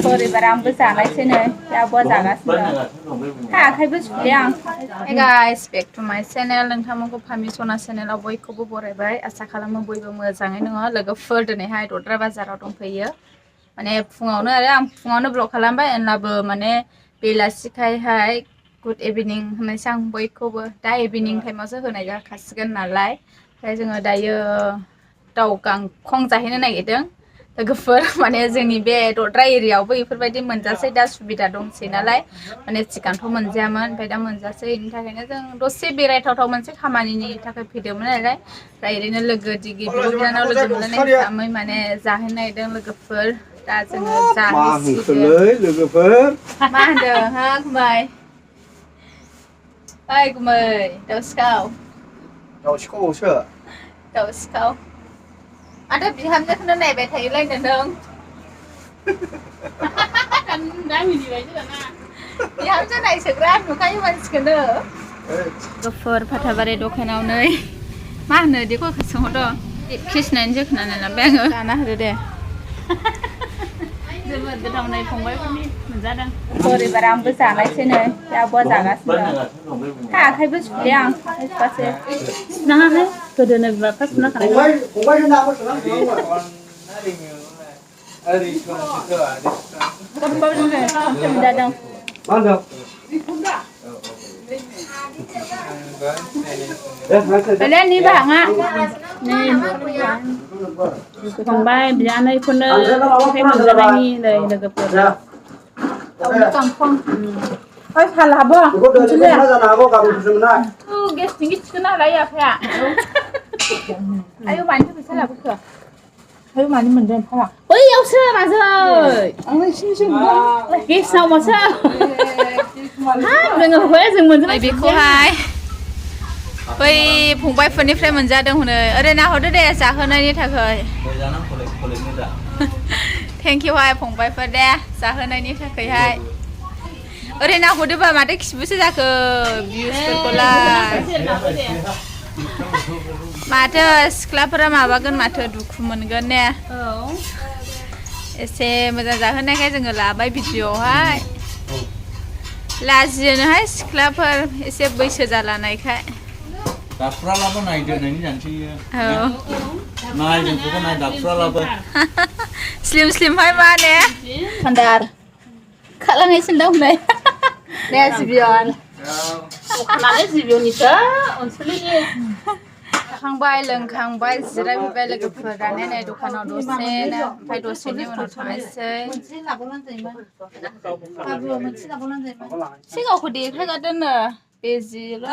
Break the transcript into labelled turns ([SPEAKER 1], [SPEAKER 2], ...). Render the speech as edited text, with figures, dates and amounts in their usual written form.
[SPEAKER 1] बोरैबारामबो जानायसैनो दाबो जागासिनो आखाइबो सुले आं Hey guys back to my channel नोंथांमोनखौ फामिसना चेनेलाव बयखौबो बरायबाय आसा खालामो बयबो मोजाङै दङ लोगोफोर दिनैहाय दद्रा बाजाराव दंफैयो माने फुङावनो आरो आं फुङावनो ब्लग खालामबाय होनब्लाबो माने बेलासिखायहाय गुड इभिनिं होननायसै आं बयखौबो दा इभिनिं टाइमावसो होनाय जाखासिगोन नालाय ओमफ्राय जोङो दायो दाउ गांखं जाहैनो नागिरदों लोगोफोर माने जोंनि बे दद्रा एरियायावबो बेफोरबायदि मोनजासै दा सुबिदा दंसै नालाय माने सिगांथ' मोनजायामोन ओमफ्राय दा मोनजासै बेनि थाखायनो जों दसे बेरायथावथाव मोनसे खामानिनि थाखाय फैदोंमोन नालाय ओमफ्राय ओरैनो लोगो दिगि बिब' बिनानाव लोगो मोनलायनाय हिसाबै माने जाहैनो नागिरदों लोगोफोर दा जोङो जाहैसिगोन
[SPEAKER 2] लोगोफोर
[SPEAKER 1] मा होनदों हा गुमै ओइ गुमै दाउसिखाव
[SPEAKER 2] दाउसिखौसो
[SPEAKER 1] दाउसिखाव माथो बिहामजोखौनो नायबाय थायोलायनो नों बिहामजो नायसोग्रा नुखायो मानसिखौनो लोगोफोर फाथाबारि दखानाव नै मा होनो बेखौ सोंहरदों कृष्णानि जोखोनानै लाबाय आङो जाना होदो दे जोबोद गोथाव नै फंबायफोरनि मोनजादों बोरैबारामबो जानायसैनो दाबो जागासिनो आखाइबो सुले आं सुवासै सुनाङाहाय गोदोनो बिमा बिफा सुना खानाय
[SPEAKER 3] फंबाय बियानैखौनो ओंखाय मोनजानायनि नै लोगोफोर
[SPEAKER 1] ओइ सालाबो
[SPEAKER 3] गेसनि थिखोना लायो आफाया
[SPEAKER 1] आयौ मानि थाखाय सालाबोखो
[SPEAKER 3] आयौ मानि मोनदों फाला बैयावसो माजै गेसाव मासो हाब जोङो होबाय जों मोनजानाय
[SPEAKER 1] बेखौहाय बै फंबायफोरनिफ्राय मोनजादों हनै ओरै नाहरदो दे जाहोनायनि थाखाय थेंक इउ हाय फंबायफोर दे जाहोनायनि थाखायहाय ओरै नाहरदोबा माथो खिबुसो जाखो भिउसफोरखौलाय माथो सिख्लाफोरा माबागोन माथो दुखु मोनगोन ने एसे मोजां जाहोनायखाय जोङो लाबाय भिडिअ'आवहाय लाजियोनोहाय सिख्लाफोर एसे बैसो जालानायखाय
[SPEAKER 2] दाफ्रालाबो नायदो नायनि जानोसै नायजोंखौबो नाय दाफ्रालाबो
[SPEAKER 1] स्लिम स्लिमहाय मा ने खान्दार खालांनायसिन दं नै दे जिबियन
[SPEAKER 3] माने जिबियनिसो ओनसोलनि
[SPEAKER 1] जाखांबाय लोंखांबाय जिरायफैबाय लोगोफोरा नै दखानाव दसेनो ओमफ्राय दसेनि उनाव थांनोसै सिगाङावखौ देखायगारदोंनो बेजिल'